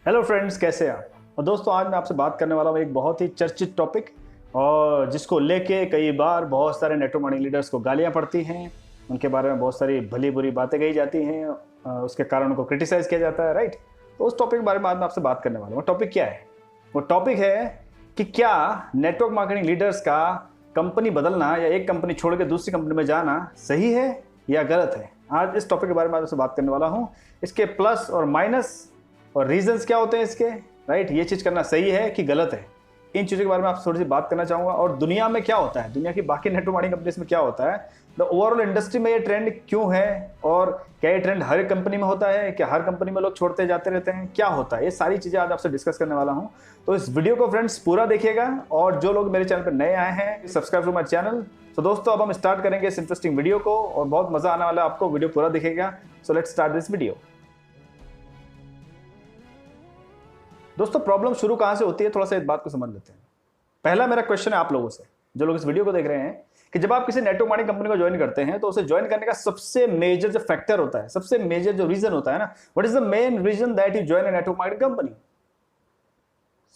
Hello friends, कैसे हैं आप। और दोस्तों, आज मैं आपसे बात करने वाला हूँ एक बहुत ही चर्चित टॉपिक, और जिसको लेके कई बार बहुत सारे नेटवर्क मार्केटिंग लीडर्स को गालियाँ पड़ती हैं, उनके बारे में बहुत सारी भली बुरी बातें कही जाती हैं, उसके कारण उनको क्रिटिसाइज़ किया जाता है, राइट। तो उस टॉपिक के बारे में आज मैं आपसे बात करने वाला हूँ। टॉपिक क्या है? वो टॉपिक है कि क्या नेटवर्क मार्केटिंग लीडर्स का कंपनी बदलना या एक कंपनी छोड़ के दूसरी कंपनी में जाना सही है या गलत है। आज इस टॉपिक के बारे में आपसे बात करने वाला हूँ, इसके प्लस और माइनस और रीजंस क्या होते हैं इसके, राइट। ये चीज़ करना सही है कि गलत है, इन चीज़ों के बारे में आपसे थोड़ी सी बात करना चाहूँगा। और दुनिया में क्या होता है, दुनिया की बाकी नेटवर्क मार्केटिंग कंपनीज में क्या होता है, द ओवरऑल इंडस्ट्री में ये ट्रेंड क्यों है, और क्या ये ट्रेंड हर कंपनी में होता है, क्या हर कंपनी में लोग छोड़ते जाते रहते हैं, क्या होता है, ये सारी चीज़ें आज आपसे डिस्कस करने वाला हूँ। तो इस वीडियो को फ्रेंड्स पूरा देखिएगा, और जो लोग मेरे चैनल पर नए आए हैं, सब्सक्राइब टू माई चैनल। तो दोस्तों, अब हम स्टार्ट करेंगे इस इंटरेस्टिंग वीडियो को, और बहुत मजा आने वाला है आपको, वीडियो पूरा दिखेगा। So let's start this video. दोस्तों, प्रॉब्लम शुरू कहां से होती है, थोड़ा सा इस बात को समझ लेते हैं। पहला मेरा क्वेश्चन है आप लोगों से, जो लोग इस वीडियो को देख रहे हैं, कि जब आप किसी नेटवर्क मार्केटिंग कंपनी को ज्वाइन करते हैं, तो उसे ज्वाइन करने का सबसे मेजर जो फैक्टर होता है, सबसे मेजर जो रीजन होता है ना, what is the main reason that you join a network marketing company.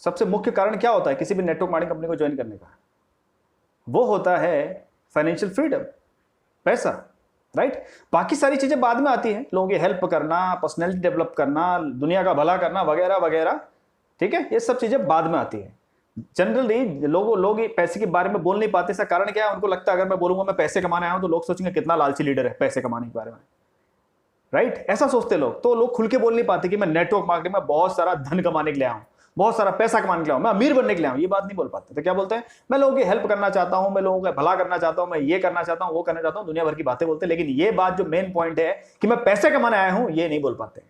सबसे मुख्य कारण क्या होता है किसी भी नेटवर्क मार्केटिंग कंपनी को ज्वाइन करने का? वो होता है फाइनेंशियल फ्रीडम, पैसा, राइट। बाकी सारी चीजें बाद में आती हैं, लोगों की हेल्प करना, पर्सनैलिटी डेवलप करना, दुनिया का भला करना, वगैरह वगैरह, ठीक है। ये सब चीजें बाद में आती है। जनरली लोग ये पैसे के बारे में बोल नहीं पाते। इसका कारण क्या है? उनको लगता है अगर मैं बोलूंगा मैं पैसे कमाने आया हूं, तो लोग सोचेंगे कितना लालची लीडर है पैसे कमाने के बारे में, राइट। ऐसा सोचते लोग, तो लोग खुल के बोल नहीं पाते कि मैं नेटवर्क मार्केटिंग में बहुत सारा धन कमाने के लिए आया हूं, बहुत सारा पैसा कमाने के लिए आया हूं, मैं अमीर बनने के लिए आया हूं। ये बात नहीं बोल पाते। तो क्या बोलते हैं? मैं लोगों की हेल्प करना चाहता हूं, मैं लोगों का भला करना चाहता हूं, मैं ये करना चाहता हूं, वो करना चाहता हूं, दुनिया भर की बातें बोलते हैं। लेकिन ये बात जो मेन पॉइंट है कि मैं पैसे कमाने आया हूं, ये नहीं बोल पाते।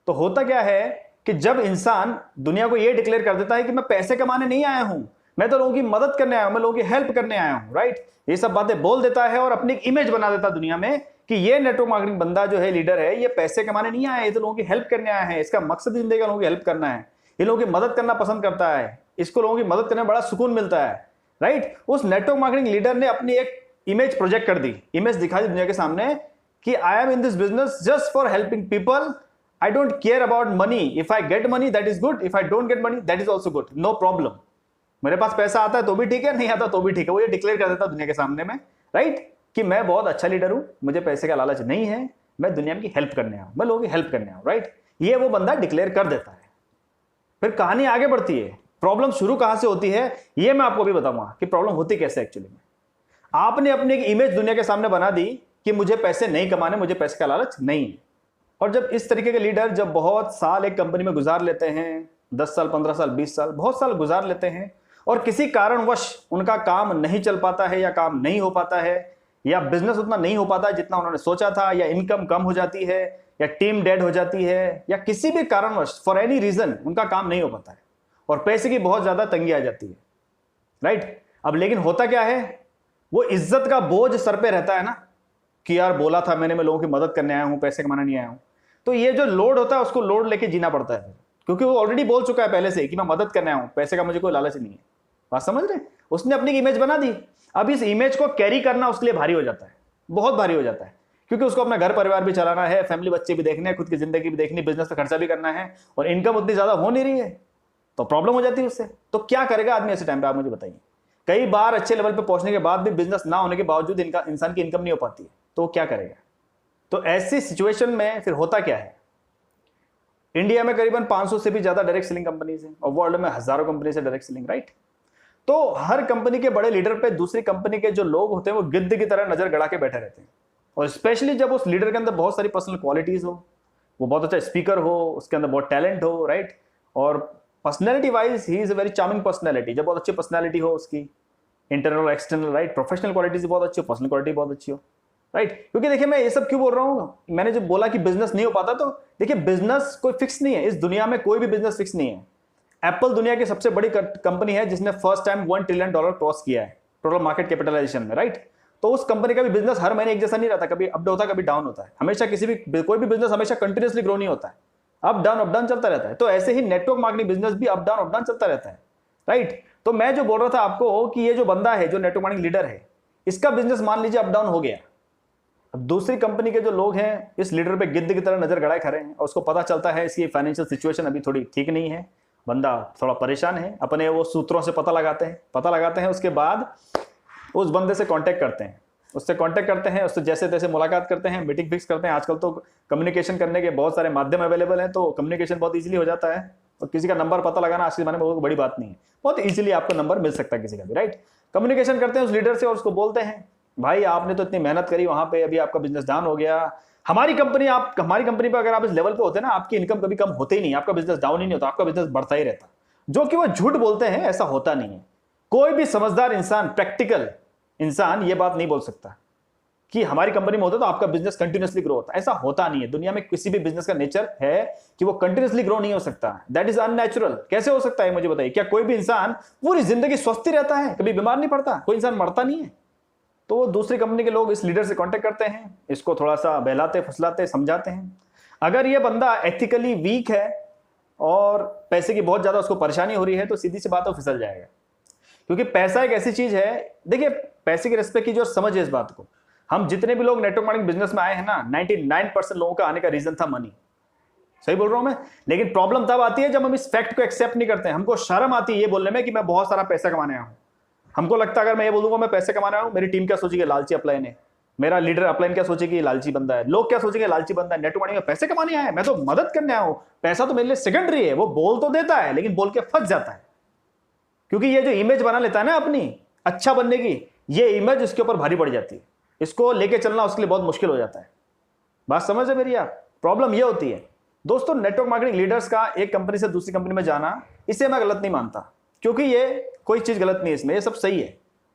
तो होता क्या है कि जब इंसान दुनिया को ये डिक्लेयर कर देता है कि मैं पैसे कमाने नहीं आया हूं, मैं तो लोगों की मदद करने आया हूं, मैं लोगों की हेल्प करने आया हूं, राइट, ये सब बातें बोल देता है और अपनी एक इमेज बना देता है दुनिया में कि ये नेटवर्क मार्केटिंग बंदा जो है, लीडर है, ये पैसे कमाने नहीं आया है, ये तो लोगों की हेल्प करने आया है, इसका मकसद जिंदगी का लोगों की हेल्प करना है, ये लोगों की मदद करना पसंद करता है, इसको लोगों की मदद करने में बड़ा सुकून मिलता है, राइट। उस नेटवर्क मार्केटिंग लीडर ने अपनी एक इमेज प्रोजेक्ट कर दी, इमेज दिखा दी दुनिया के सामने कि I am in this business just for helping people, I don't care about money. If I get money, that is good. If I don't get money, that is also good. No problem. मेरे पास पैसा आता है तो भी ठीक है, नहीं आता तो भी ठीक है। वो ये डिक्लेयर कर देता दुनिया के सामने में, राइट, कि मैं बहुत अच्छा लीडर हूं, मुझे पैसे का लालच नहीं है, मैं दुनिया की हेल्प करने आया हूं, मैं लोगों की हेल्प करने आया हूं, राइट। ये वो बंदा डिक्लेयर कर देता है। फिर कहानी आगे बढ़ती है। प्रॉब्लम शुरू कहां से होती है, ये मैं आपको भी बताऊंगा कि प्रॉब्लम होती कैसे एक्चुअली में। आपने अपनी एक इमेज दुनिया के सामने बना दी कि मुझे पैसे नहीं कमाने, मुझे पैसे का लालच नहीं है। और जब इस तरीके के लीडर जब बहुत साल एक कंपनी में गुजार लेते हैं, 10 साल, 15 साल, 20 साल, बहुत साल गुजार लेते हैं, और किसी कारणवश उनका काम नहीं चल पाता है, या काम नहीं हो पाता है, या बिजनेस उतना नहीं हो पाता है जितना उन्होंने सोचा था, या इनकम कम हो जाती है, या टीम डेड हो जाती है, या किसी भी कारणवश फॉर एनी रीजन उनका काम नहीं हो पाता है, और पैसे की बहुत ज्यादा तंगी आ जाती है, राइट। अब लेकिन होता क्या है, वो इज्जत का बोझ सर पे रहता है ना, कि यार बोला था मैंने, मैं लोगों की मदद करने आया हूं, पैसे कमाने नहीं आया हूं। तो ये जो लोड होता है, उसको लोड लेके जीना पड़ता है, क्योंकि वो ऑलरेडी बोल चुका है पहले से कि मैं मदद करने आया हूं, पैसे का मुझे कोई लालच नहीं है। बात समझ रहे? उसने अपनी इमेज बना दी। अब इस इमेज को कैरी करना उसके लिए भारी हो जाता है, बहुत भारी हो जाता है, क्योंकि उसको अपना घर परिवार भी चलाना है, फैमिली बच्चे भी देखने हैं, खुद की जिंदगी भी देखनी, बिजनेस का खर्चा भी करना है, और इनकम उतनी ज्यादा हो नहीं रही है, तो प्रॉब्लम हो जाती है उससे। तो क्या करेगा आदमी ऐसे टाइम पे, आप मुझे बताइए। कई बार अच्छे लेवल पे पहुंचने के बाद भी बिजनेस ना होने के बावजूद इंसान की इनकम नहीं हो पाती है, तो वो क्या करेगा? तो ऐसी सिचुएशन में फिर होता क्या है, इंडिया में करीबन 500 से भी ज्यादा डायरेक्ट सेलिंग कंपनीज हैं, और वर्ल्ड में हजारों कंपनीज है डायरेक्ट सेलिंग, राइट। तो हर कंपनी के बड़े लीडर पे दूसरी कंपनी के जो लोग होते हैं वो गिद्ध की तरह नजर गड़ा के बैठे रहते हैं, और स्पेशली जब उस लीडर के अंदर बहुत सारी पर्सनल क्वालिटीज हो, वो बहुत अच्छा स्पीकर हो, उसके अंदर बहुत टैलेंट हो, राइट, और personality wise he is a very charming personality, जब बहुत अच्छी पर्सनैलिटी हो उसकी, internal external, right, professional qualities बहुत अच्छी हो, पर्सनल क्वालिटी बहुत अच्छी हो, राइट। क्योंकि देखिए, मैं ये सब क्यों बोल रहा हूं, मैंने जो बोला कि बिजनेस नहीं हो पाता, तो देखिए बिजनेस कोई फिक्स नहीं है, इस दुनिया में कोई भी बिजनेस फिक्स नहीं है। एप्पल दुनिया की सबसे बड़ी कंपनी है जिसने फर्स्ट टाइम $1 ट्रिलियन क्रॉस किया है टोटल मार्केट कैपिटलाइजेशन में, राइट। तो उस कंपनी का भी बिजनेस हर महीने एक जैसा नहीं रहता, कभी अप होता है, कभी डाउन होता है, हमेशा कोई भी बिजनेस हमेशा कंटिन्यूसली ग्रो नहीं होता है, अप डाउन चलता रहता है। तो ऐसे ही नेटवर्क मार्केटिंग बिजनेस भी अप डाउन चलता रहता है, राइट। तो मैं जो बोल रहा था आपको कि ये जो बंदा है, जो नेटवर्क मार्केटिंग लीडर है, इसका बिजनेस मान लीजिए अप डाउन हो गया, अब दूसरी कंपनी के जो लोग हैं इस लीडर पे गिद्ध की तरह नजर गड़ाए खड़े हैं और उसको पता चलता है इसकी फाइनेंशियल सिचुएशन अभी थोड़ी ठीक नहीं है, बंदा थोड़ा परेशान है, अपने वो सूत्रों से पता लगाते हैं, उसके बाद उस बंदे से कांटेक्ट करते हैं, उससे जैसे तैसे मुलाकात करते हैं, मीटिंग फिक्स करते हैं। आजकल तो कम्युनिकेशन करने के बहुत सारे माध्यम अवेलेबल हैं, तो कम्युनिकेशन बहुत ईजिली हो जाता है और किसी का नंबर पता लगाना आज के ज़माने में बहुत बड़ी बात नहीं है, बहुत ईजिली आपको नंबर मिल सकता है किसी का भी, राइट। कम्युनिकेशन करते हैं उस लीडर से और उसको बोलते हैं भाई आपने तो इतनी मेहनत करी वहां पे, अभी आपका बिजनेस डाउन हो गया, हमारी कंपनी पे अगर आप इस लेवल पे होते ना, आपकी इनकम कभी कम होते ही नहीं, आपका बिजनेस डाउन ही नहीं होता, आपका बिजनेस बढ़ता ही रहता। जो कि वो झूठ बोलते हैं, ऐसा होता नहीं है। कोई भी समझदार इंसान, प्रैक्टिकल इंसान ये बात नहीं बोल सकता कि हमारी कंपनी में होता तो आपका बिजनेस कंटिन्यूअसली ग्रो होता, ऐसा होता नहीं है। दुनिया में किसी भी बिजनेस का नेचर है कि वो कंटिन्यूअसली ग्रो नहीं हो सकता, दैट इज अननेचुरल। कैसे हो सकता है मुझे बताइए? क्या कोई भी इंसान पूरी जिंदगी स्वस्थ ही रहता है, कभी बीमार नहीं पड़ता? कोई इंसान मरता नहीं है। तो वो दूसरी कंपनी के लोग इस लीडर से कांटेक्ट करते हैं, इसको थोड़ा सा बहलाते फुसलाते समझाते हैं। अगर ये बंदा एथिकली वीक है और पैसे की बहुत ज्यादा उसको परेशानी हो रही है तो सीधी सी बात है फिसल जाएगा, क्योंकि पैसा एक ऐसी चीज है, देखिए पैसे की रिस्पेक्ट कीजिए और समझिए इस बात को। हम जितने भी लोग नेटवर्क मार्केटिंग बिजनेस में आए हैं ना, 99% लोगों का आने का रीजन था मनी। सही बोल रहा हूं मैं? लेकिन प्रॉब्लम तब आती है जब हम इस फैक्ट को एक्सेप्ट नहीं करते हैं। हमको शर्म आती है ये बोलने में कि मैं बहुत सारा पैसा कमाने आया हूं। हमको लगता है अगर मैं ये बोलूंगा मैं पैसे कमाने आया हूं, मेरी टीम क्या सोचेगी? लालची अपलाइन है। मेरा लीडर अपलाइन क्या सोचेगी? लालची बंदा है। लोग क्या सोचेंगे? लालची बंदा है। नेटवर्क मार्केटिंग में पैसे कमाने आया है, मैं तो मदद करने आया हूं, पैसा तो मेरे लिए सेकेंडरी है। वो बोल तो देता है लेकिन बोल के फंस जाता है, क्योंकि ये जो इमेज बना लेता है ना अपनी अच्छा बनने की, ये इमेज उसके ऊपर भारी पड़ जाती है। इसको लेके चलना उसके लिए बहुत मुश्किल हो जाता है। बात समझ है मेरी आप? प्रॉब्लम ये होती है दोस्तों, नेटवर्क मार्केटिंग लीडर्स का एक कंपनी से दूसरी कंपनी में जाना, इसे मैं गलत नहीं मानता, क्योंकि ये कोई चीज गलत नहीं है इसमें, ये सब सही है,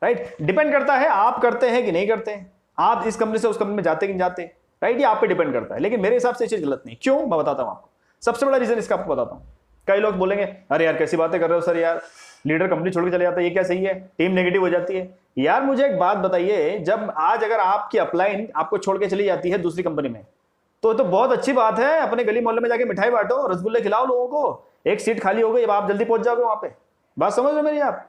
राइट। डिपेंड करता है आप करते हैं कि नहीं करते हैं, आप इस कंपनी से उस कंपनी में जाते कि नहीं जाते, राइट। ये आप पे डिपेंड करता है, लेकिन मेरे हिसाब से ये चीज गलत नहीं। क्यों? मैं बताता हूं आपको। सबसे बड़ा रीजन इसका आपको बताता हूं। कई लोग बोलेंगे अरे यार कैसी बातें कर रहे हो सर, यार लीडर कंपनी छोड़ के चले जाता है, ये क्या सही है? टीम नेगेटिव हो जाती है। यार मुझे एक बात बताइए, जब आज अगर आपकी अपलाइन आपको छोड़ के चली जाती है दूसरी कंपनी में, तो बहुत अच्छी बात है, अपने गली मोहल्ले में जाके मिठाई बांटो, रसगुल्ले खिलाओ लोगों को, एक सीट खाली हो गई, अब आप जल्दी पहुंच जाओगे वहां पे। बात समझ लो मेरी आप?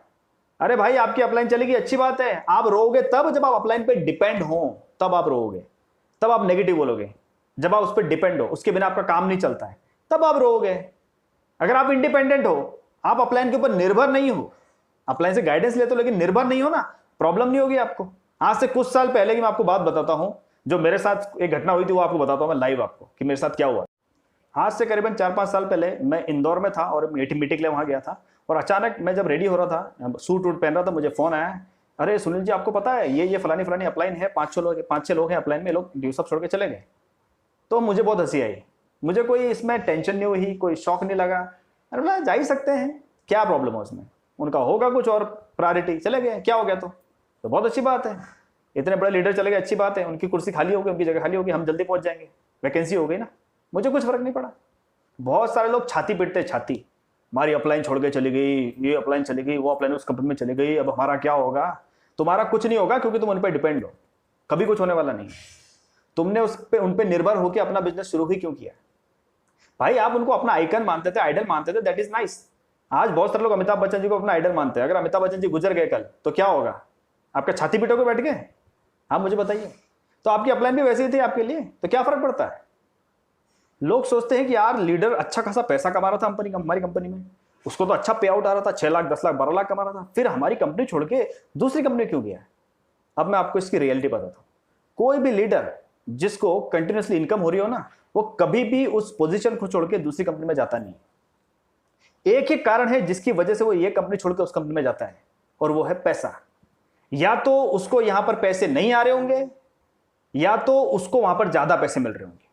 अरे भाई आपकी अपलाइन चलेगी, अच्छी बात है। आप रोओगे तब जब आप अपलाइन पे डिपेंड हो, तब आप रोओगे, तब आप नेगेटिव बोलोगे। जब आप उस पर डिपेंड हो, उसके बिना आपका काम नहीं चलता है, तब आप रोओगे। अगर आप इंडिपेंडेंट हो, आप अपलाइन के ऊपर निर्भर नहीं हो, अपलाइन से गाइडेंस लेते हो लेकिन निर्भर नहीं हो ना, प्रॉब्लम नहीं होगी आपको। आज से कुछ साल पहले की मैं आपको बात बताता हूं, जो मेरे साथ एक घटना हुई थी, वो आपको बताता हूं मैं लाइव आपको कि मेरे साथ क्या हुआ। आज से करीबन 4-5 साल पहले मैं इंदौर में था और मीटिंग के लिए वहां गया था, और अचानक मैं जब रेडी हो रहा था, सूट वूट पहन रहा था, मुझे फोन आया, अरे सुनील जी आपको पता है ये फलानी अपलाइन है, 5-6 लोग हैं अपलाइन में, लोग ड्यू सब छोड़ के चले गए। तो मुझे बहुत हंसी आई, मुझे कोई इसमें टेंशन नहीं हुई, कोई शौक नहीं लगा। अरे बोला जा ही सकते हैं, क्या प्रॉब्लम है उसमें, उनका होगा कुछ और प्रायोरिटी, चले गए, क्या हो गया? तो बहुत अच्छी बात है, इतने बड़े लीडर चले गए, अच्छी बात है, उनकी कुर्सी खाली होगी, उनकी जगह खाली होगी, हम जल्दी पहुंच जाएंगे, वैकेंसी हो गई ना, मुझे कुछ फर्क नहीं पड़ा। बहुत सारे लोग छाती पीटते, छाती, हमारी अपलाइन छोड़ के चली गई, ये अपलाइन चली गई, वो अपलाइन उस कंपनी में चली गई, अब हमारा क्या होगा? तुम्हारा कुछ नहीं होगा, क्योंकि तुम उन पर डिपेंड हो, कभी कुछ होने वाला नहीं। तुमने उन पर निर्भर होकर अपना बिजनेस शुरू ही क्यों किया? भाई आप उनको अपना आइकन मानते थे, आइडल मानते थे, दैट इज नाइस। आज बहुत सारे लोग अमिताभ बच्चन जी को अपना आइडल मानते हैं। अगर अमिताभ बच्चन जी गुजर गए कल तो क्या होगा? आपका छाती पीटोगे बैठ के? आप मुझे बताइए। तो आपकी अपलाइन भी वैसे ही थी आपके लिए, तो क्या फर्क पड़ता है? लोग सोचते हैं कि यार लीडर अच्छा खासा पैसा कमा रहा था हमारी कंपनी में, उसको तो अच्छा पे आउट आ रहा था, 6 लाख 10 लाख 12 लाख कमा रहा था, फिर हमारी कंपनी छोड़ के दूसरी कंपनी क्यों गया? अब मैं आपको इसकी रियलिटी बताता हूं। कोई भी लीडर जिसको कंटिन्यूसली इनकम हो रही हो ना, वो कभी भी उस पोजीशन को छोड़ के दूसरी कंपनी में जाता नहीं। एक ही कारण है जिसकी वजह से वो ये कंपनी छोड़ के उस कंपनी में जाता है, और वो है पैसा। या तो उसको यहां पर पैसे नहीं आ रहे होंगे, या तो उसको वहां पर ज्यादा पैसे मिल रहे होंगे।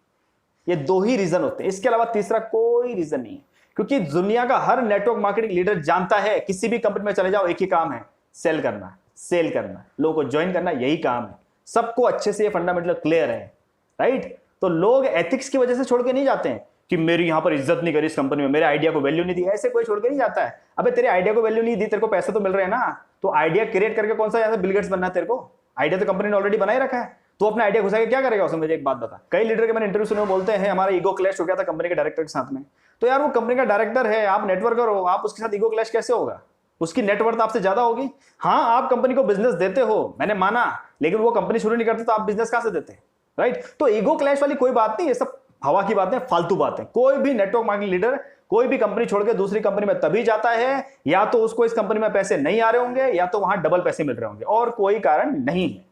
ये 2 ही रीजन होते हैं, इसके अलावा तीसरा कोई रीजन नहीं है। क्योंकि दुनिया का हर नेटवर्क मार्केटिंग लीडर जानता है, किसी भी कंपनी में चले जाओ एक ही काम है, सेल करना, लोगों को ज्वाइन करना, यही काम है। सबको अच्छे से ये फंडामेंटल क्लियर है, राइट। तो लोग एथिक्स की वजह से छोड़ के नहीं जाते हैं कि मेरी यहां पर इज्जत नहीं करी इस कंपनी में, मेरे आइडिया को वैल्यू नहीं दी, ऐसे कोई छोड़ के नहीं जाता है। अबे तेरे आइडिया को वैल्यू नहीं दी, तेरे को पैसे तो मिल रहे हैं ना, तो आइडिया क्रिएट करके कौन सा यहाँ बिल गेट्स बनना है? तेरे को आइडिया तो कंपनी ने ऑलरेडी बनाई रखा है, तो अपना आइडिया घुसा के क्या करेगा उसमें? मुझे एक बात बता। कई लीडर के मैंने इंटरव्यू सुने, बोलते हैं हमारा ईगो क्लैश हो गया था कंपनी के डायरेक्टर के साथ में। तो यार वो कंपनी का डायरेक्टर है, आप नेटवर्कर हो, आप उसके साथ ईगो क्लैश कैसे होगा? उसकी नेटवर्थ आपसे ज्यादा होगी। हाँ आप कंपनी को बिजनेस देते हो, मैंने माना, लेकिन वो कंपनी शुरू नहीं करते तो आप बिजनेस कहां से देते? राइट? तो ईगो क्लैश वाली कोई बात नहीं, ये सब हवा की बातें, फालतू बातें। कोई भी नेटवर्क मार्केटिंग लीडर कोई भी कंपनी छोड़ के दूसरी कंपनी में तभी जाता है या तो उसको इस कंपनी में पैसे नहीं आ रहे होंगे या तो वहां डबल पैसे मिल रहे होंगे, और कोई कारण नहीं है।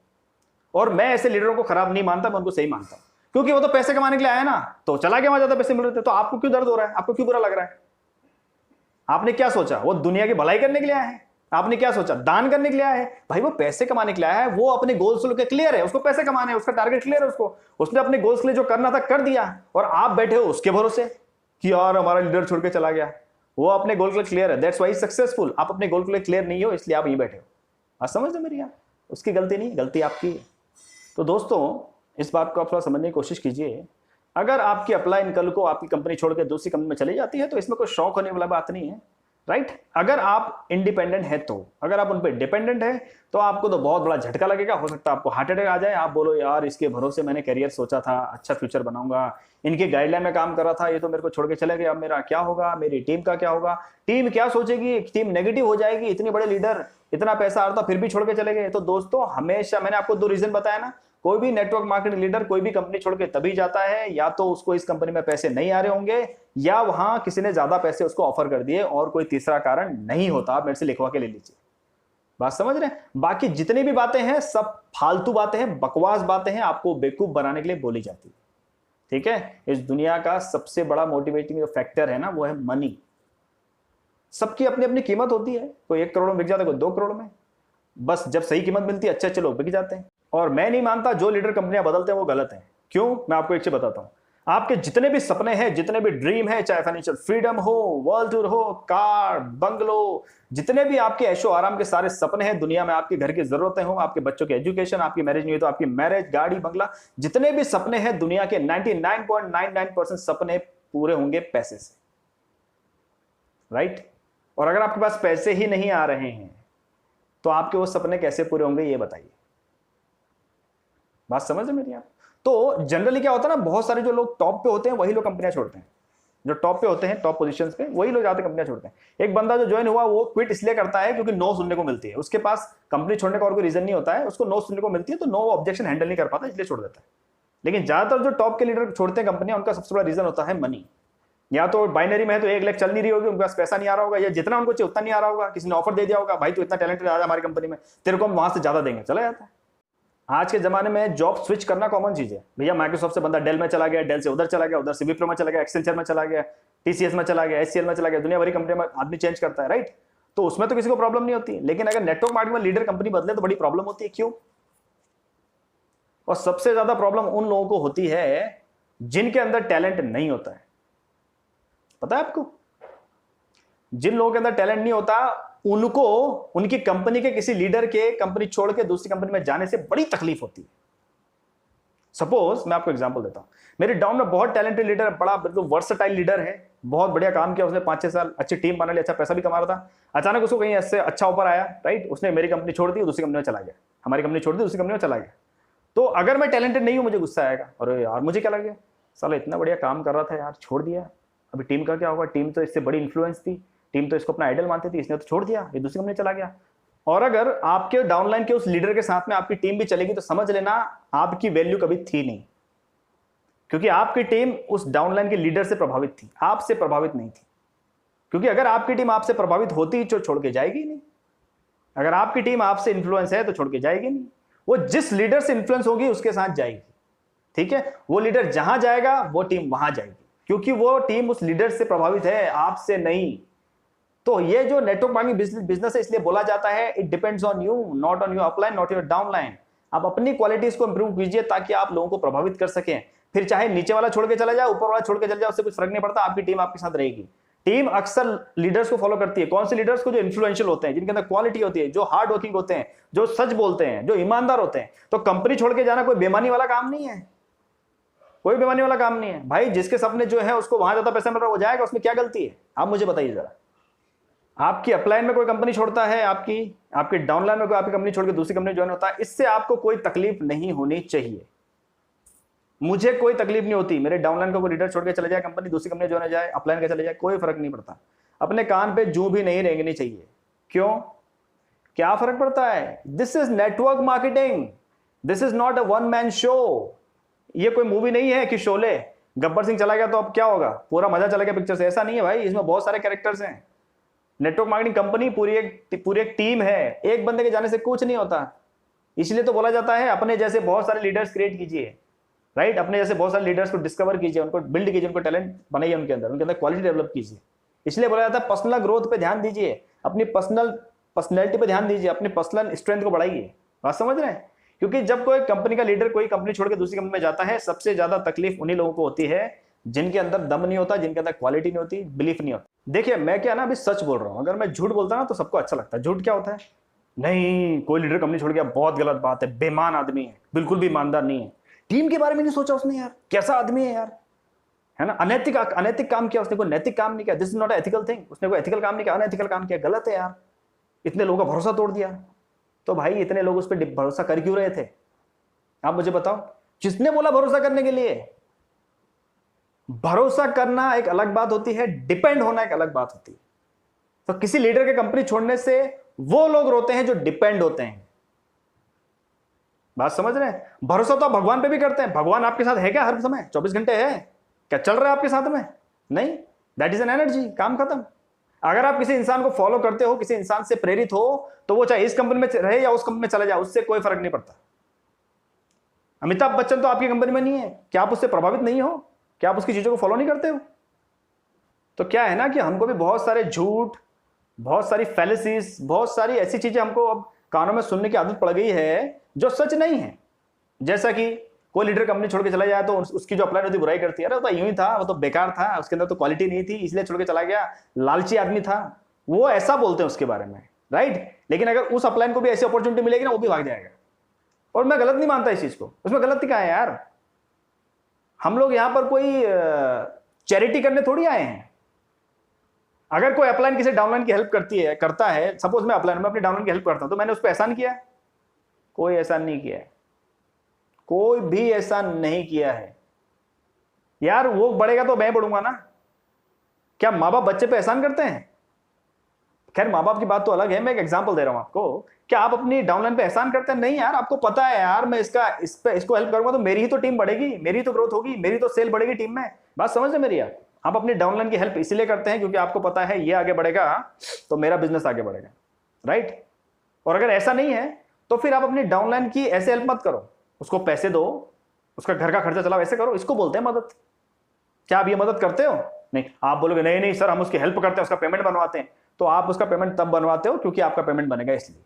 और मैं ऐसे लीडरों को खराब नहीं मानता, मैं उनको सही मानता हूं, क्योंकि वो तो पैसे कमाने के लिए आया ना, तो चला गया, वहां ज्यादा पैसे मिल रहे थे, तो आपको क्यों दर्द हो रहा है, आपको क्यों बुरा लग रहा है? आपने क्या सोचा? वो दुनिया की भलाई करने के लिए आया है? आपने क्या सोचा? दान करने के लिए आया है? भाई वो पैसे कमाने के लिए आया है, वो अपने गोल्स को लेकर क्लियर है, उसको पैसे कमाने हैं, उसका टारगेट क्लियर है, उसने अपने गोल्स के लिए जो करना था कर दिया, और आप बैठे हो उसके भरोसे कि यार हमारा लीडर छोड़ के चला गया। वो अपने गोल के लिए क्लियर है, दैट्स वाई सक्सेसफुल। आप अपने गोल के लिए क्लियर नहीं हो, इसलिए आप यहीं बैठे हो। आप समझ रहे मेरी? यहाँ उसकी गलती नहीं, गलती आपकी है। तो दोस्तों, इस बात को आप थोड़ा समझने की कोशिश कीजिए। अगर आपकी अपलाइन कल को आपकी कंपनी छोड़ के दूसरी कंपनी में चली जाती है तो इसमें कोई शौक होने वाला बात नहीं है, राइट? अगर आप इंडिपेंडेंट है तो, अगर आप उन पर डिपेंडेंट है तो आपको तो बहुत बड़ा झटका लगेगा, हो सकता है आपको हार्ट अटैक आ जाए। आप बोलो यार इसके भरोसे मैंने करियर सोचा था, अच्छा फ्यूचर बनाऊंगा, इनके गाइडलाइन में काम कर रहा था, ये तो मेरे को छोड़ के चले गए, अब मेरा क्या होगा, मेरी टीम का क्या होगा, टीम क्या सोचेगी, टीम नेगेटिव हो जाएगी, इतने बड़े लीडर, इतना पैसा आ रहा था फिर भी छोड़ के चले गए। तो दोस्तों, हमेशा मैंने आपको 2 रीजन बताया ना, कोई भी नेटवर्क मार्केटिंग लीडर कोई भी कंपनी छोड़ के तभी जाता है या तो उसको इस कंपनी में पैसे नहीं आ रहे होंगे या वहां किसी ने ज्यादा पैसे उसको ऑफर कर दिए, और कोई तीसरा कारण नहीं होता। आप मेरे से लिखवा के ले लीजिए, बात समझ रहे हैं? बाकी जितनी भी बातें हैं सब फालतू बातें हैं, बकवास बातें हैं, आपको बेवकूफ बनाने के लिए बोली जाती है, ठीक है? इस दुनिया का सबसे बड़ा मोटिवेटिंग जो फैक्टर है ना, वो है मनी। सबकी अपनी अपनी कीमत होती है, कोई 1 करोड़ में बिक जाता है, कोई 2 करोड़ में, बस जब सही कीमत मिलती है अच्छे अच्छे लोग बिक जाते हैं। और मैं नहीं मानता जो लीडर कंपनियां बदलते हैं वो गलत हैं। क्यों? मैं आपको एक चीज बताता हूं। आपके जितने भी सपने हैं, जितने भी ड्रीम है, चाहे फाइनेंशियल फ्रीडम हो, वर्ल्ड टूर हो, कार, बंगलो, जितने भी आपके ऐशो आराम के सारे सपने हैं दुनिया में, आपके घर की जरूरतें हो, आपके बच्चों की एजुकेशन, आपकी मैरिज नहीं हुई तो आपकी मैरिज, गाड़ी, बंगला, जितने भी सपने हैं दुनिया के 99.99% सपने पूरे होंगे पैसे से, राइट? और अगर आपके पास पैसे ही नहीं आ रहे हैं तो आपके वो सपने कैसे पूरे होंगे, ये बताइए। बात समझ रहे मेरी आप? तो जनरली क्या होता है ना, बहुत सारे जो लोग टॉप पे होते हैं वही लोग कंपनियां छोड़ते हैं। जो टॉप पे होते हैं, टॉप पोजीशंस पे, वही लोग जाते कंपनियां छोड़ते हैं। एक बंदा जो ज्वाइन हुआ वो क्विट इसलिए करता है क्योंकि नो सुनने को मिलती है। उसके पास कंपनी छोड़ने का और कोई रीजन नहीं होता है, उसको नो सुनने को मिलती है तो नो ऑब्जेक्शन हैंडल नहीं कर पाता, इसलिए छोड़ देता है। लेकिन ज्यादातर जो टॉप के लीडर छोड़ते हैं कंपनियां, उनका सबसे बड़ा रीजन होता है मनी। या तो बाइनरी में है तो 1 लाख चल नहीं रही होगी, उनके पास पैसा नहीं आ रहा होगा, या जितना उनको चाहिए उतना नहीं आ रहा होगा, किसी ने ऑफर दे दिया होगा, भाई तू इतना टैलेंटेड आ जा हमारी कंपनी में, तेरे को हम वहां से ज्यादा देंगे, चला जाता है। आज के जमाने में जॉब स्विच करना कॉमन चीज है भैया। माइक्रोसॉफ्ट से बंदा डेल में चला गया, डेल से उधर चला गया, उधर से विप्रो में चला गया, एक्सेंचर में चला गया, टीसीएस में चला गया, एचसीएल में चला गया, दुनिया भरी कंपनी में आदमी चेंज करता है, राइट? तो उसमें तो किसी को प्रॉब्लम नहीं होती। लेकिन अगर नेटवर्क मार्केटिंग में लीडर कंपनी बदले तो बड़ी प्रॉब्लम होती है। क्यों? और सबसे ज्यादा प्रॉब्लम उन लोगों को होती है जिनके अंदर टैलेंट नहीं होता है। पता है आपको? जिन लोगों के अंदर टैलेंट नहीं होता उनको उनकी कंपनी के किसी लीडर के कंपनी छोड़ के दूसरी कंपनी में जाने से बड़ी तकलीफ होती है। सपोज मैं आपको एग्जांपल देता हूं, मेरे डाउन में बहुत टैलेंटेड लीडर है, बड़ा बिल्कुल वर्सटाइल लीडर है, बहुत बढ़िया काम किया उसने, 5-6 साल अच्छी टीम बना ली, अच्छा पैसा भी कमा रहा था। अचानक उसको कहीं ऐसे अच्छा ऑफर आया, राइट? उसने मेरी कंपनी छोड़ दी, दूसरी कंपनी में चला गया, हमारी कंपनी छोड़ दी, दूसरी कंपनी में चला गया। तो अगर मैं टैलेंटेड नहीं हूं मुझे गुस्सा आएगा, अरे यार मुझे क्या लगे, साला इतना बढ़िया काम कर रहा था यार, छोड़ दिया, अभी टीम का क्या होगा, टीम तो इससे बड़ी इन्फ्लुएंस थी, टीम तो इसको अपना आइडल मानती थी, इसने तो छोड़ दिया, ये दूसरी कंपनी चला गया। और अगर आपके डाउनलाइन के उस लीडर के साथ में आपकी टीम भी चलेगी तो समझ लेना आपकी वैल्यू कभी थी नहीं, क्योंकि आपकी टीम उस डाउनलाइन के लीडर से प्रभावित थी, आपसे प्रभावित नहीं थी। क्योंकि अगर आपकी टीम आपसे प्रभावित होती तो छोड़ के जाएगी नहीं, अगर आपकी टीम आपसे इन्फ्लुएंस है तो छोड़ के जाएगी नहीं, वो जिस लीडर से इन्फ्लुएंस होगी उसके साथ जाएगी, ठीक है? वो लीडर जहां जाएगा वो टीम वहां जाएगी, क्योंकि वो टीम उस लीडर से प्रभावित है, आपसे नहीं। तो ये जो नेटवर्क मार्केटिंग बिजनेस है, इसलिए बोला जाता है it depends on you, not on your upline, not your downline. आप अपनी क्वालिटीज को इंप्रूव कीजिए ताकि आप लोगों को प्रभावित कर सकें। फिर चाहे नीचे वाला छोड़ के चला जाए, ऊपर वाला छोड़ के चला जाए, उससे कुछ फर्क नहीं पड़ता, आपकी टीम आपके साथ रहेगी। टीम अक्सर लीडर्स को फॉलो करती है। कौन से लीडर्स को? जो इन्फ्लुएंशियल होते हैं, जिनके अंदर क्वालिटी होती है, जो हार्ड वर्किंग होते हैं, जो सच बोलते हैं, जो ईमानदार होते हैं। तो कंपनी छोड़ के जाना कोई बेईमानी वाला काम नहीं है, कोई बेईमानी वाला काम नहीं है भाई। जिसके सपने जो है उसको वहां ज्यादा पैसा मिल रहा है, वो जाएगा, उसमें क्या गलती है? आप मुझे बताइए जरा। आपकी अपलाइन में कोई कंपनी छोड़ता है, आपकी डाउनलाइन में कोई आपकी कंपनी छोड़ के दूसरी कंपनी ज्वाइन होता है, इससे आपको कोई तकलीफ नहीं होनी चाहिए। मुझे कोई तकलीफ नहीं होती, मेरे डाउनलाइन को कोई लीडर छोड़ के चले जाए, कंपनी दूसरी कंपनी ज्वाइन हो जाए, अपलाइन का चले जाए, कोई फर्क नहीं पड़ता। अपने कान पे जूं भी नहीं रेंगनी चाहिए। क्यों? क्या फर्क पड़ता है? This is network marketing, this is not a one man show. ये कोई मूवी नहीं है कि शोले, गब्बर सिंह चला गया तो अब क्या होगा, पूरा मजा चला गया पिक्चर से, ऐसा नहीं है भाई। इसमें बहुत सारे कैरेक्टर्स हैं। नेटवर्क मार्केटिंग कंपनी पूरी एक टीम है, एक बंदे के जाने से कुछ नहीं होता। इसलिए तो बोला जाता है अपने जैसे बहुत सारे लीडर्स क्रिएट कीजिए, राइट। अपने जैसे बहुत सारे लीडर्स को डिस्कवर कीजिए, उनको बिल्ड कीजिए, उनको टैलेंट बनाइए, उनके अंदर क्वालिटी डेवलप कीजिए। इसलिए बोला जाता है पर्सनल ग्रोथ पे ध्यान दीजिए, अपनी पर्सनैलिटी पे ध्यान दीजिए, अपनी पर्सनल स्ट्रेंथ को बढ़ाइए। बात समझ रहे हैं? क्योंकि जब कोई कंपनी का लीडर कोई कंपनी छोड़ के दूसरी कंपनी में जाता है, सबसे ज्यादा तकलीफ उन्हीं लोगों को होती है जिनके अंदर दम नहीं होता, जिनके अंदर क्वालिटी नहीं होती, बिलीफ नहीं होता। देखिए मैं क्या ना अभी सच बोल रहा हूं, अगर मैं झूठ बोलता ना तो सबको अच्छा लगता है। झूठ क्या होता है? नहीं, कोई लीडर कंपनी छोड़ गया, बहुत गलत बात है, बेईमान आदमी है, बिल्कुल भी ईमानदार नहीं है, टीम के बारे में नहीं सोचा उसने, यार कैसा आदमी है यार, है ना। अनैतिक काम किया उसने, कोई नैतिक काम नहीं किया। This is not ethical thing. उसने कोई एथिकल काम नहीं किया, अनएथिकल काम किया, गलत है यार। इतने लोगों का भरोसा तोड़ दिया। तो भाई इतने लोग उस पर भरोसा कर क्यों रहे थे? आप मुझे बताओ। जिसने बोला भरोसा करने के लिए? भरोसा करना एक अलग बात होती है, डिपेंड होना एक अलग बात होती है। तो किसी लीडर के कंपनी छोड़ने से वो लोग रोते हैं जो डिपेंड होते हैं। बात समझ रहे हैं? भरोसा तो आप भगवान पे भी करते हैं। भगवान आपके साथ है क्या हर समय? 24 घंटे है क्या? चल रहा है आपके साथ में? नहीं, दैट इज एन एनर्जी, काम खत्म। अगर आप किसी इंसान को फॉलो करते हो, किसी इंसान से प्रेरित हो, तो वो चाहे इस कंपनी में रहे या उस कंपनी में चला जाए, उससे कोई फर्क नहीं पड़ता। अमिताभ बच्चन तो आपकी कंपनी में नहीं है, क्या आप उससे प्रभावित नहीं हो? क्या आप उसकी चीजों को फॉलो नहीं करते हो? तो क्या है ना कि हमको भी बहुत सारे झूठ, बहुत सारी फैलेसीज, बहुत सारी ऐसी चीजें हमको अब कानों में सुनने की आदत पड़ गई है जो सच नहीं है। जैसा कि कोई लीडर कंपनी छोड़ के चला जाए तो उसकी जो अपलाइन होती बुराई करती है, अरे वो तो यूं ही था, वो तो बेकार था, उसके अंदर तो क्वालिटी नहीं थी इसलिए छोड़ के चला गया, लालची आदमी था, वो ऐसा बोलते हैं उसके बारे में, राइट। लेकिन अगर उस अपलाइन को भी ऐसी अपॉर्चुनिटी मिलेगी ना, वो भी भाग जाएगा। और मैं गलत नहीं मानता इस चीज को, उसमें गलती कहाँ है यार? हम लोग यहां पर कोई चैरिटी करने थोड़ी आए हैं। अगर कोई अपलाइन किसी डाउनलाइन की हेल्प करता है, सपोज मैं अपलाइन में अपनी डाउनलाइन की हेल्प करता हूं, तो मैंने उस पर एहसान किया? कोई एहसान नहीं किया है, कोई भी ऐसा नहीं किया है यार। वो बढ़ेगा तो मैं बढ़ूंगा ना। क्या माँ बाप बच्चे पे एहसान करते हैं? खैर माँ बाप की बात तो अलग है, मैं एक एग्जांपल दे रहा हूं आपको। क्या आप अपनी डाउनलाइन पे एहसान करते हैं? नहीं यार, आपको पता है यार मैं इसको हेल्प करूंगा तो मेरी ही तो टीम बढ़ेगी, मेरी तो ग्रोथ होगी, मेरी तो सेल बढ़ेगी टीम में। बात समझ रहे मेरी? आप अपनी डाउनलाइन की हेल्प इसलिए करते हैं क्योंकि आपको पता है ये आगे बढ़ेगा तो मेरा बिजनेस आगे बढ़ेगा, राइट। और अगर ऐसा नहीं है तो फिर आप अपनी डाउनलाइन की ऐसे हेल्प मत करो, उसको पैसे दो, उसका घर का खर्चा चलाओ, ऐसे करो। इसको बोलते हैं मदद। क्या आप ये मदद करते हो? नहीं। आप बोलोगे नहीं नहीं सर हम उसकी हेल्प करते हैं, उसका पेमेंट बनवाते हैं। तो आप उसका पेमेंट तब बनवाते हो क्योंकि आपका पेमेंट बनेगा इसलिए।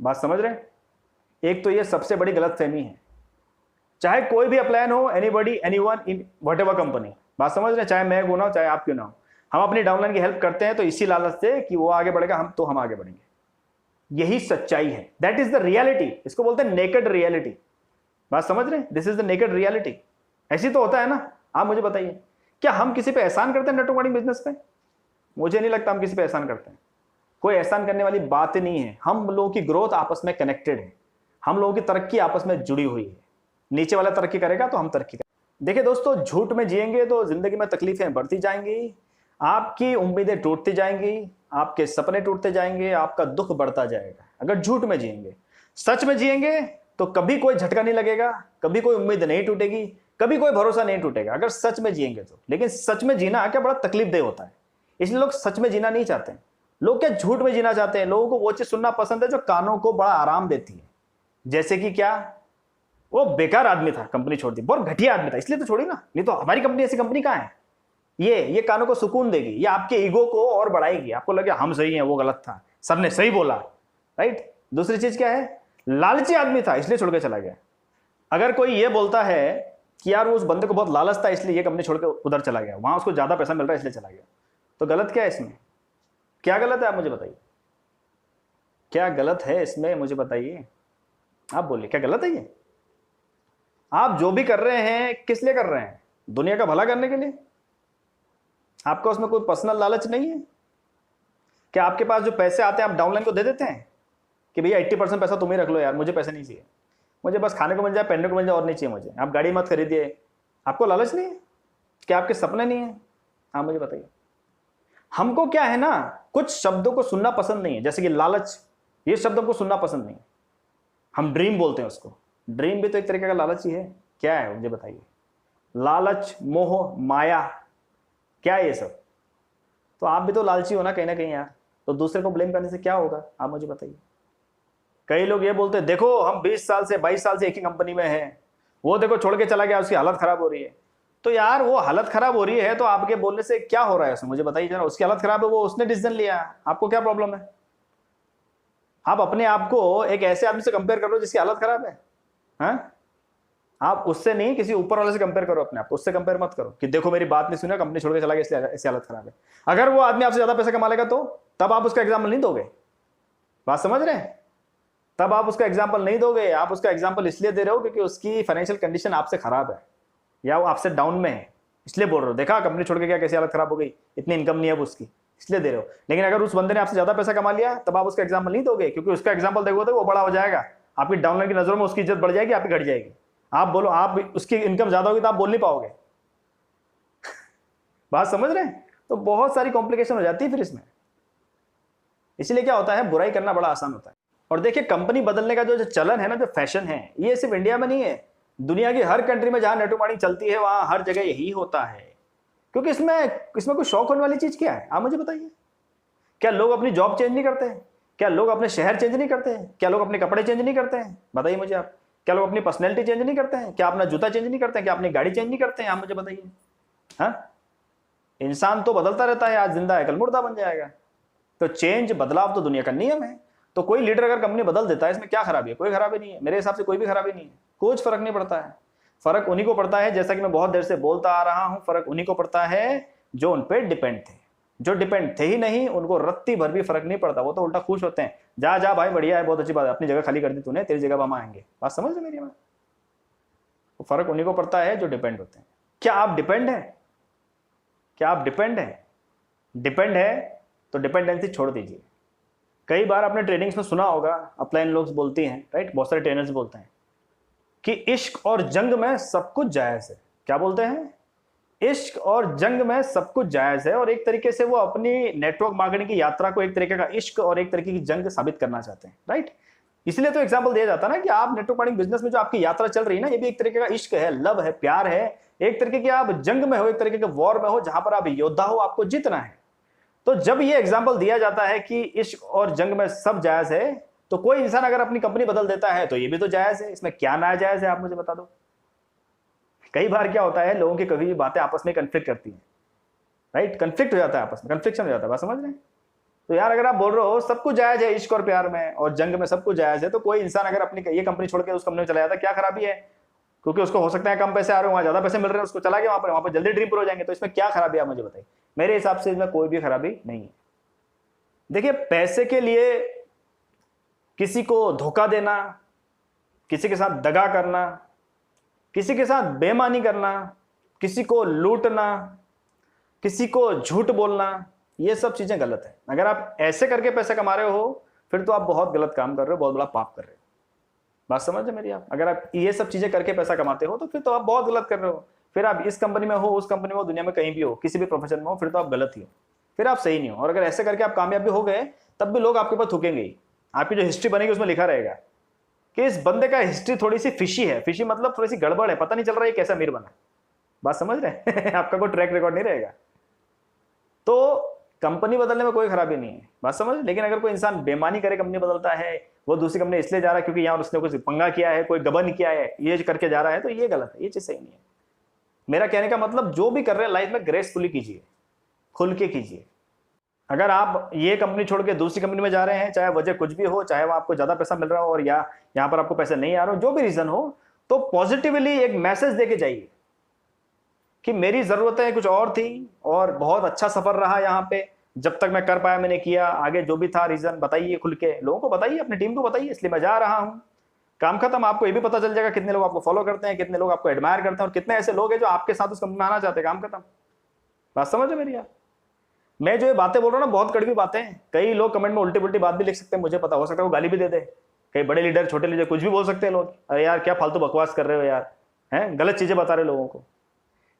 बात समझ रहे हैं? एक तो ये सबसे बड़ी गलतफहमी है। चाहे कोई भी अपलाइन हो, anybody, anyone in whatever company, बात समझ रहे हैं, चाहे मैं क्यों ना हो, चाहे आप क्यों ना हो, हम अपनी डाउनलाइन की हेल्प करते हैं तो इसी लालच से कि वो आगे बढ़ेगा, हम आगे बढ़ेंगे। यही सच्चाई है, दैट इज द रियलिटी। इसको बोलते हैं नेकेड रियलिटी। बात समझ रहे हैं? This is the naked reality. ऐसी तो होता है ना। आप मुझे बताइए, क्या हम किसी पे एहसान करते हैं नेटवर्क मार्केटिंग बिजनेस पे? मुझे नहीं लगता हम किसी पे एहसान करते हैं। कोई एहसान करने वाली बात नहीं है। हम लोगों की ग्रोथ आपस में कनेक्टेड है, हम लोगों की तरक्की आपस में जुड़ी हुई है। नीचे वाला तरक्की करेगा तो हम तरक्की करेंगे। देखिए दोस्तों, झूठ में जिएंगे तो जिंदगी में तकलीफें बढ़ती जाएंगी, आपकी उम्मीदें टूटती जाएंगी, आपके सपने टूटते जाएंगे, आपका दुख बढ़ता जाएगा। अगर झूठ में जिएंगे, सच में जिएंगे तो कभी कोई झटका नहीं लगेगा, कभी कोई उम्मीद नहीं टूटेगी, कभी कोई भरोसा नहीं टूटेगा अगर सच में जिएंगे तो। लेकिन सच में जीना क्या बड़ा तकलीफदेह होता है, इसलिए लोग सच में जीना नहीं चाहते हैं। लोग क्या झूठ में जीना चाहते हैं। लोगों को वो चीज सुनना पसंद है जो कानों को बड़ा आराम देती है। जैसे कि क्या? वो बेकार आदमी था, कंपनी छोड़ दी, बहुत घटिया आदमी था इसलिए तो छोड़ी ना, नहीं तो हमारी कंपनी ऐसी कंपनी कहां है। ये कानों को सुकून देगी, ये आपके ईगो को और बढ़ाएगी, आपको लगे हम सही हैं वो गलत था, सबने सही बोला, राइट। दूसरी चीज क्या है? लालची आदमी था इसलिए छोड़ के चला गया। अगर कोई ये बोलता है कि यार वो उस बंदे को बहुत लालच था इसलिए ये कंपनी छोड़ के उधर चला गया, वहां उसको ज्यादा पैसा मिल रहा है इसलिए चला गया, तो गलत क्या है इसमें? क्या गलत है आप मुझे बताइए, क्या गलत है इसमें मुझे बताइए। आप बोलिए क्या गलत है ये? आप जो भी कर रहे हैं किस लिए कर रहे हैं? दुनिया का भला करने के लिए? आपका उसमें कोई पर्सनल लालच नहीं है? क्या आपके पास जो पैसे आते हैं आप डाउनलाइन को दे देते हैं कि भैया 80% पैसा तुम ही रख लो यार, मुझे पैसे नहीं चाहिए, मुझे बस खाने को मिल जाए, पहनने को मिल जाए, और नहीं चाहिए मुझे, आप गाड़ी मत खरीदिए। आपको लालच नहीं है? क्या आपके सपने नहीं है? हाँ मुझे बताइए। हमको क्या है ना, कुछ शब्दों को सुनना पसंद नहीं है, जैसे कि लालच, ये शब्द हमको सुनना पसंद नहीं है। हम ड्रीम बोलते हैं उसको, ड्रीम भी तो एक तरीके का लालच ही है। क्या है मुझे बताइए? लालच, मोह, माया, क्या है ये सब? तो आप भी तो लालची हो ना कहीं यार। तो दूसरे को ब्लेम करने से क्या होगा, आप मुझे बताइए। कई लोग ये बोलते हैं देखो हम 20 साल से 22 साल से एक ही कंपनी में हैं, वो देखो छोड़ के चला गया, उसकी हालत खराब हो रही है। तो यार वो हालत खराब हो रही है तो आपके बोलने से क्या हो रहा है उसमें, मुझे बताइए जरा। उसकी हालत खराब है, वो उसने डिसीजन लिया, आपको क्या प्रॉब्लम है? आप अपने आप को एक ऐसे आदमी से कंपेयर कर रहे हो जिसकी हालत खराब है, हाँ? आप उससे नहीं, किसी ऊपर वाले से कंपेयर करो अपने आप को, उससे कंपेयर मत करो कि देखो मेरी बात नहीं सुना, कंपनी छोड़ के चला गया इसलिए ऐसी हालत खराब है। अगर वो आदमी आपसे ज्यादा पैसा कमा लेगा तो तब आप उसका एग्जाम्पल नहीं दोगे। बात समझ रहे हैं? तब आप उसका एग्जाम्पल नहीं दोगे। आप उसका एग्जाम्पल इसलिए दे रहे हो क्योंकि उसकी फाइनेंशियल कंडीशन आपसे खराब है या वो आपसे डाउन में है, इसलिए बोल रहे हो। देखा कंपनी छोड़ के क्या कैसी हालत खराब हो गई, इतनी इनकम नहीं है अब उसकी, इसलिए दे रहे हो। लेकिन अगर उस बंदे ने आपसे ज्यादा पैसा कमा लिया तब आप उसका एग्जाम्पल नहीं दोगे, क्योंकि उसका एग्जाम्पल देखोगे तो वो बड़ा हो जाएगा, आपकी डाउनलाइन की नजरों में उसकी इज्जत बढ़ जाएगी, आपकी घट जाएगी। आप बोलो, आप उसकी इनकम ज्यादा होगी तो आप बोल नहीं पाओगे। बात समझ रहे हैं? तो बहुत सारी कॉम्प्लिकेशन हो जाती है फिर इसमें। इसलिए क्या होता है, बुराई करना बड़ा आसान होता है। और देखिए कंपनी बदलने का जो चलन है ना, जो फैशन है, ये सिर्फ इंडिया में नहीं है, दुनिया की हर कंट्री में जहां नेटवर्क मार्केटिंग चलती है वहां हर जगह यही होता है। क्योंकि इसमें कोई शौक होने वाली चीज क्या है, आप मुझे बताइए। क्या लोग अपनी जॉब चेंज नहीं करते हैं? क्या लोग अपने शहर चेंज नहीं करते हैं? क्या लोग अपने कपड़े चेंज नहीं करते हैं? बताइए मुझे आप। क्या लोग अपनी पर्सनैलिटी चेंज नहीं करते हैं? क्या अपना जूता चेंज नहीं करते हैं? क्या अपनी गाड़ी चेंज नहीं करते हैं? आप मुझे बताइए। हाँ, इंसान तो बदलता रहता है, आज जिंदा है कल मुर्दा बन जाएगा। तो चेंज, बदलाव तो दुनिया का नियम है। तो कोई लीडर अगर कंपनी बदल देता है, इसमें क्या खराबी है? कोई खराबी नहीं है मेरे हिसाब से, कोई भी खराबी नहीं है, कुछ फर्क नहीं पड़ता है। फर्क उन्हीं को पड़ता है, जैसा कि मैं बहुत देर से बोलता आ रहा हूं, फर्क उन्हीं को पड़ता है जो उन पर डिपेंड थे। जो डिपेंड थे ही नहीं, उनको रत्ती भर भी फर्क नहीं पड़ता, वो तो उल्टा खुश होते हैं, जा जा भाई बढ़िया है, बहुत अच्छी बात है, अपनी जगह खाली कर दी तूने, तेरी जगह हम आएंगे। बात समझ रहे मेरी? तो फर्क उन्हीं को पड़ता है जो डिपेंड होते हैं। क्या आप डिपेंड है? क्या आप डिपेंड है? डिपेंड है तो डिपेंडेंसी छोड़ दीजिए। कई बार आपने ट्रेनिंग्स में सुना होगा, अपलाइन लोग बोलती हैं, राइट, बहुत सारे ट्रेनर्स बोलते हैं कि इश्क और जंग में सब कुछ जायज है। क्या बोलते हैं? इश्क और जंग में सब कुछ जायज है। और एक तरीके से वो अपनी नेटवर्क मार्केटिंग की यात्रा को एक तरीके का इश्क और एक तरीके की जंग साबित करना चाहते हैं, राइट। इसलिए तो एग्जांपल दिया जाता है ना कि आप नेटवर्क मार्केटिंग बिजनेस में जो आपकी यात्रा चल रही है ना, ये भी एक तरीके का इश्क है, लव है, प्यार है, एक तरीके की आप जंग में हो, एक तरीके के वॉर में हो, जहां पर आप योद्धा हो, आपको जीतना है। तो जब ये एग्जाम्पल दिया जाता है कि इश्क और जंग में सब जायज है, तो कोई इंसान अगर अपनी कंपनी बदल देता है तो ये भी तो जायज है, इसमें क्या नाजायज है, आप मुझे बता दो। कई बार क्या होता है, लोगों की कभी भी बातें आपस में कन्फ्लिक्ट करती हैं, राइट, कन्फ्लिक्ट हो जाता है, आपस में कन्फ्लिक्शन हो जाता है, बात समझ रहे हैं? तो यार अगर आप बोल रहे हो सब कुछ जायज है इश्क और प्यार में और जंग में सब कुछ जायज है, तो कोई इंसान अगर अपनी ये कंपनी छोड़ के उस कंपनी में चला जाता है, क्या खराबी है? क्योंकि उसको हो सकता है कम पैसे आ रहे हो, वहां ज्यादा पैसे मिल रहे हैं, उसको चला गया वहां पर जल्दी ड्रीम पूरा हो जाएंगे, तो इसमें क्या खराबी है, आप मुझे बताइए। मेरे हिसाब से इसमें कोई भी खराबी नहीं है। देखिए पैसे के लिए किसी को धोखा देना, किसी के साथ दगा करना, किसी के साथ बेईमानी करना, किसी को लूटना, किसी को झूठ बोलना, ये सब चीजें गलत है। अगर आप ऐसे करके पैसे कमा रहे हो फिर तो आप बहुत गलत काम कर रहे हो, बहुत बड़ा पाप कर रहे हो। बात समझ है मेरी आप? अगर आप ये सब चीजें करके पैसा कमाते हो तो फिर तो आप बहुत गलत कर रहे हो। फिर आप इस कंपनी में हो, उस कंपनी में हो, दुनिया में कहीं भी हो, किसी भी प्रोफेशन में हो, फिर तो आप गलत ही हो, फिर आप सही नहीं हो। और अगर ऐसे करके आप कामयाब भी हो गए तब भी लोग आपके ऊपर थूकेंगे ही। आपकी जो हिस्ट्री बनेगी उसमें लिखा रहेगा कि इस बंदे का हिस्ट्री थोड़ी सी फिशी है। फिशी मतलब थोड़ी सी गड़बड़ है, पता नहीं चल रहा है कैसा अमीर बना। बात समझ रहे हैं? आपका कोई ट्रैक रिकॉर्ड नहीं रहेगा। तो कंपनी बदलने में कोई खराबी नहीं है, बात समझ। लेकिन अगर कोई इंसान बेईमानी करे, कंपनी बदलता है, वो दूसरी कंपनी इसलिए जा रहा है क्योंकि यहाँ उसने कुछ पंगा किया है, कोई गबन किया है, ये करके जा रहा है, तो ये गलत है, ये चीज सही नहीं है। मेरा कहने का मतलब जो भी कर रहे हैं लाइफ में ग्रेसफुली कीजिए, खुल के कीजिए। अगर आप ये कंपनी छोड़ के दूसरी कंपनी में जा रहे हैं, चाहे वजह कुछ भी हो, चाहे वहां आपको ज्यादा पैसा मिल रहा हो और या यहाँ पर आपको पैसे नहीं आ रहे हो, जो भी रीजन हो, तो पॉजिटिवली एक मैसेज देके जाइए कि मेरी जरूरतें कुछ और थी और बहुत अच्छा सफर रहा यहाँ पे, जब तक मैं कर पाया मैंने किया, आगे जो भी था रीजन बताइए, खुल के लोगों को बताइए, अपनी टीम को बताइए, इसलिए मैं जा रहा हूँ। काम खत्म। आपको ये भी पता चल जाएगा कितने लोग आपको फॉलो करते हैं, कितने लोग आपको एडमायर करते हैं और कितने ऐसे लोग हैं जो आपके साथ उस कंपनी में आना चाहते हैं। काम खत्म। बात समझ है मेरी आप? मैं जो ये बातें बोल रहा हूँ ना, बहुत कड़वी बातें हैं। कई लोग कमेंट में उल्टी पुल्टी बात भी लिख सकते हैं, मुझे पता, हो सकता है वो गाली भी दे दे। कई बड़े लीडर, छोटे लीडर कुछ भी बोल सकते हैं लोग, अरे यार क्या फालतू बकवास कर रहे हो यार, हैं, गलत चीजें बता रहे लोगों को।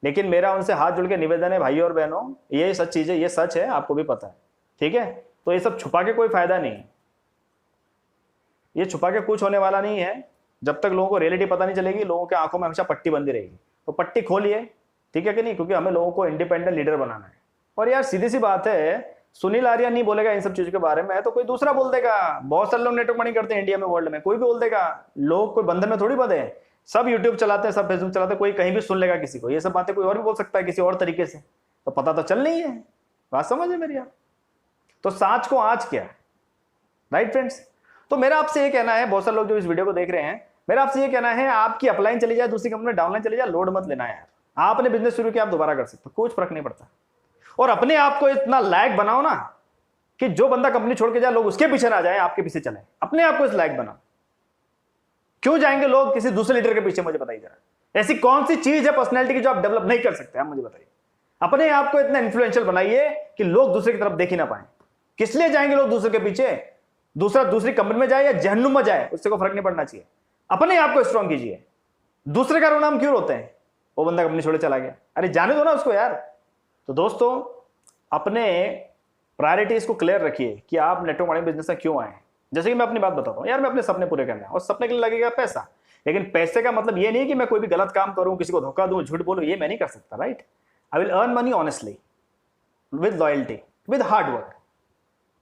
लेकिन मेरा उनसे हाथ जोड़ के निवेदन है, भाइयों और बहनों, ये सच चीज है, ये सच है, आपको भी पता है, ठीक है? तो ये सब छुपा के कोई फायदा नहीं है, ये छुपा के कुछ होने वाला नहीं है। जब तक लोगों को रियलिटी पता नहीं चलेगी, लोगों के आंखों में हमेशा पट्टी बंदी रहेगी। तो पट्टी खोलिए, ठीक है कि नहीं, क्योंकि हमें लोगों को इंडिपेंडेंट लीडर बनाना है। और यार सीधी सी बात है, सुनील आर्या नहीं बोलेगा इन सब चीजों के बारे में तो कोई दूसरा बोल देगा। बहुत सारे लोग नेटवर्क मार्केटिंग करते हैं इंडिया में, वर्ल्ड में, कोई भी बोल देगा। लोग कोई बंधन में थोड़ी बंधे हैं, सब यूट्यूब चलाते हैं, सब फेसबुक चलाते हैं, कोई कहीं भी सुन लेगा किसी को। ये सब बातें कोई और भी बोल सकता है किसी और तरीके से, तो पता तो चल नहीं है। बात समझ है मेरी आप? तो साच को आज क्या, राइट फ्रेंड्स? तो मेरा आपसे ये कहना है, बहुत सारे लोग जो इस वीडियो को देख रहे हैं, मेरा आपसे ये कहना है, आपकी अपलाइन चली जाए दूसरी कंपनी में, डाउनलाइन चली जाए, लोड मत लेना यार। आपने बिजनेस शुरू किया, आप दोबारा कर सकते हो, कुछ फर्क नहीं पड़ता। और अपने आप को इतना लायक बनाओ ना कि जो बंदा कंपनी छोड़ के जाए लोग उसके पीछे ना जाए, आपके पीछे चले। अपने आप को इस लायक बनाओ। क्यों जाएंगे लोग किसी दूसरे लीडर के पीछे? मुझे बताइए जरा, ऐसी कौन सी चीज है पर्सनैलिटी की जो आप डेवलप नहीं कर सकते? आप मुझे बताइए। अपने आप को इतना इन्फ्लुएंशियल बनाइए कि लोग दूसरे की तरफ देख ही ना पाए। किस लिए जाएंगे लोग दूसरे के पीछे? दूसरा दूसरी कंपनी में जाए या जहन्नुम में जाए, उससे कोई फर्क नहीं पड़ना चाहिए। अपने आप को स्ट्रॉन्ग कीजिए। दूसरे का रोना हम क्यों रोते हैं? वो बंदा कंपनी छोड़े चला गया, अरे जाने दो ना उसको यार। तो दोस्तों, अपने प्रायोरिटीज को क्लियर रखिए कि आप नेटवर्क मार्केटिंग बिजनेस में क्यों आए। जैसे कि मैं अपनी बात बताता हूँ यार, मैं अपने सपने पूरे करना है और सपने के लिए लगेगा पैसा। लेकिन पैसे का मतलब ये नहीं कि मैं कोई भी गलत काम करूं, किसी को धोखा दूं, झूठ बोलूं, ये मैं नहीं कर सकता, right? I will earn money honestly, with loyalty, with hard work.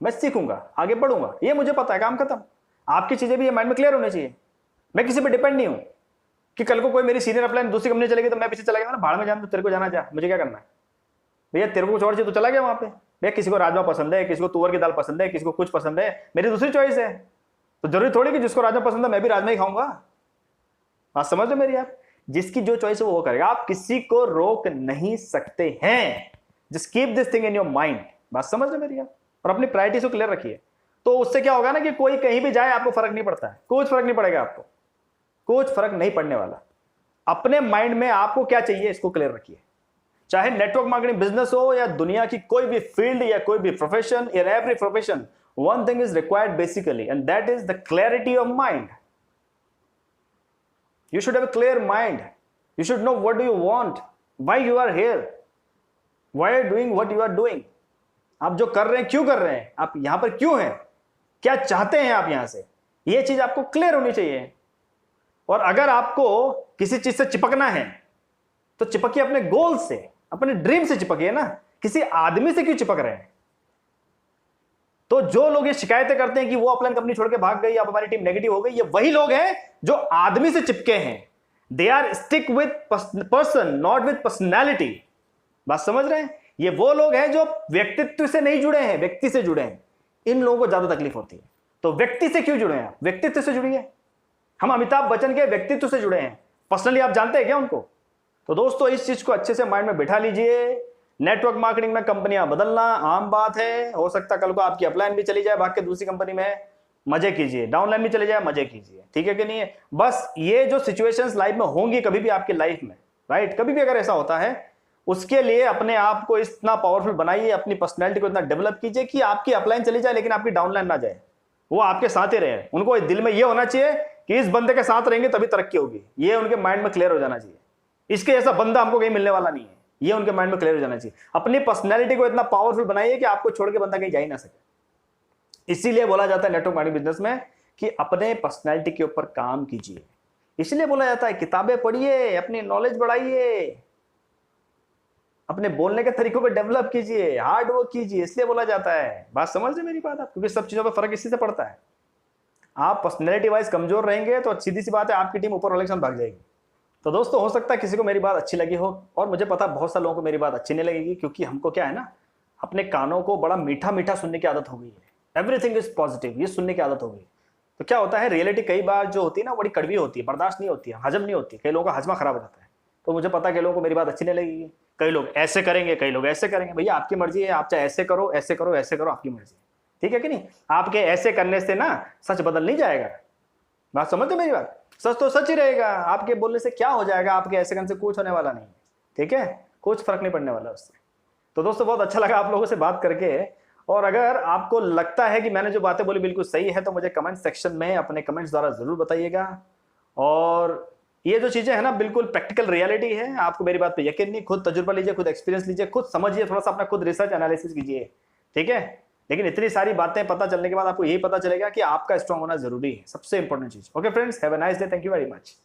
मैं सीखूंगा, आगे बढ़ूंगा, ये मुझे पता है, काम खत्म। आपकी चीजें भी ये माइंड में क्लियर होनी चाहिए। मैं किसी पर डिपेंड नहीं हूं कि कल को कोई मेरी सीनियर अपलाइन दूसरी कंपनी चलेगी तो मैं पीछे चला गया ना, भाड़ में जाना, तो तेरे को जाना जा, मुझे क्या करना है भैया? तेरे को कुछ और चीज तो चला गया वहां पे भैया। किसी को राजमा पसंद है, किसी को तुअर की दाल पसंद है, किसी को कुछ पसंद है, मेरी दूसरी चॉइस है। तो जरूरी थोड़ी कि जिसको राजमा पसंद है मैं भी राजमा ही खाऊंगा। बात समझ लो मेरी आप? जिसकी जो चॉइस है वो करेगा, आप किसी को रोक नहीं सकते हैं। Just keep this thing in your mind. बात समझ लो मेरी आप? और अपनी प्रायोरिटीज को क्लियर रखिए। तो उससे क्या होगा ना कि कोई कहीं भी जाए आपको फर्क नहीं पड़ता है, कुछ फर्क नहीं पड़ेगा आपको, कुछ फर्क नहीं पड़ने वाला। अपने माइंड में आपको क्या चाहिए इसको क्लियर रखिए। चाहे नेटवर्क मार्केटिंग बिजनेस हो या दुनिया की कोई भी फील्ड या कोई भी profession, in every profession one thing is required basically, and that is the clarity of mind. You should have a clear mind. You should know what do you want, why you are here, why you are doing what you are doing. आप जो कर रहे हैं क्यों कर रहे हैं, आप यहां पर क्यों हैं, क्या चाहते हैं आप यहां से, ये चीज आपको क्लियर होनी चाहिए। और अगर आपको किसी चीज से चिपकना है तो चिपकिए अपने गोल से, अपने ड्रीम से चिपकिए ना, किसी आदमी से क्यों चिपक रहे हैं? तो जो लोग ये शिकायतें करते हैं कि वो अपलाइन कंपनी छोड़ के भाग गई, अब हमारी टीम नेगेटिव हो गई, ये वही लोग हैं जो आदमी से चिपके हैं। They are stick with person, not with personality. बात समझ रहे हैं? ये वो लोग हैं जो व्यक्तित्व से नहीं जुड़े हैं, व्यक्ति से जुड़े हैं। इन लोगों को ज्यादा तकलीफ होती है। तो व्यक्ति से क्यों जुड़े हैं आप? व्यक्तित्व से जुड़िए। हम अमिताभ बच्चन के व्यक्तित्व से जुड़े हैं, पर्सनली आप जानते हैं क्या उनको? तो दोस्तों, इस चीज को अच्छे से माइंड में बिठा लीजिए। नेटवर्क मार्केटिंग में कंपनियां बदलना आम बात है। हो सकता है कल को आपकी अपलाइन भी चली जाए भाग के दूसरी कंपनी में, मजे कीजिए। डाउनलाइन भी चली जाए, मजे कीजिए, ठीक है कि नहीं? बस ये जो सिचुएशंस लाइफ में होंगी कभी भी आपकी लाइफ में, राइट, कभी भी अगर ऐसा होता है, उसके लिए अपने आप को इतना पावरफुल बनाइए, अपनी पर्सनैलिटी को इतना डेवलप कीजिए कि आपकी अपलाइन चली जाए लेकिन आपकी डाउनलाइन ना जाए, वो आपके साथ ही रहे। उनको दिल में ये होना चाहिए कि इस बंदे के साथ रहेंगे तभी तरक्की होगी, ये उनके माइंड में क्लियर हो जाना चाहिए। इसके जैसा बंदा हमको कहीं मिलने वाला नहीं है, ये उनके माइंड में क्लियर हो जाना चाहिए। अपनी पर्सनैलिटी को इतना पावरफुल बनाइए कि आपको छोड़ के बंदा कहीं जा ही ना सके। इसीलिए बोला जाता है नेटवर्क मार्केटिंग बिजनेस में कि अपने पर्सनैलिटी के ऊपर काम कीजिए। इसलिए बोला जाता है किताबें पढ़िए, अपनी नॉलेज बढ़ाइए, अपने बोलने के तरीकों को डेवलप कीजिए, हार्ड वर्क कीजिए, इसलिए बोला जाता है। बात समझ रहे मेरी बात आप? क्योंकि सब चीजों पर फर्क इसी से पड़ता है। आप पर्सनैलिटी वाइज कमजोर रहेंगे तो सीधी सी बात है आपकी टीम ऊपर वाले के साथ भाग जाएगी। तो दोस्तों, हो सकता है किसी को मेरी बात अच्छी लगी हो, और मुझे पता बहुत सारे लोगों को मेरी बात अच्छी नहीं लगेगी, क्योंकि हमको क्या है ना, अपने कानों को बड़ा मीठा मीठा सुनने की आदत हो गई है। एवरीथिंग इज पॉजिटिव, ये सुनने की आदत हो गई। तो क्या होता है, रियलिटी कई बार जो होती है ना, बड़ी कड़वी होती है, बर्दाश्त नहीं होती है, हजम नहीं होती, कई लोगों का हजमा खराब हो जाता है। तो मुझे पता है कई लोगों को मेरी बात अच्छी नहीं लगेगी। कई लोग ऐसे करेंगे, कई लोग ऐसे करेंगे। भैया आपकी मर्जी है, आप चाहे ऐसे करो, ऐसे करो, ऐसे करो, आपकी मर्जी, ठीक है कि नहीं? आपके ऐसे करने से ना सच बदल नहीं जाएगा। बात समझते मेरी बात? सच तो सच ही रहेगा। आपके बोलने से क्या हो जाएगा, आपके ऐसे करने से कुछ होने वाला नहीं, ठीक है? कुछ फर्क नहीं पड़ने वाला उससे। तो दोस्तों, बहुत अच्छा लगा आप लोगों से बात करके। और अगर आपको लगता है कि मैंने जो बातें बोली बिल्कुल सही है, तो मुझे कमेंट सेक्शन में अपने कमेंट्स द्वारा जरूर बताइएगा। और ये जो चीजें हैं ना, बिल्कुल प्रैक्टिकल रियलिटी है। आपको मेरी बात पे यकीन नहीं, खुद तजुर्बा लीजिए, खुद एक्सपीरियंस लीजिए, खुद समझिए, थोड़ा सा अपना खुद रिसर्च एनालिसिस कीजिए, ठीक है? लेकिन इतनी सारी बातें पता चलने के बाद आपको यही पता चलेगा कि आपका स्ट्रांग होना जरूरी है, सबसे इंपॉर्टेंट चीज। Okay friends, have a nice day, thank you very much.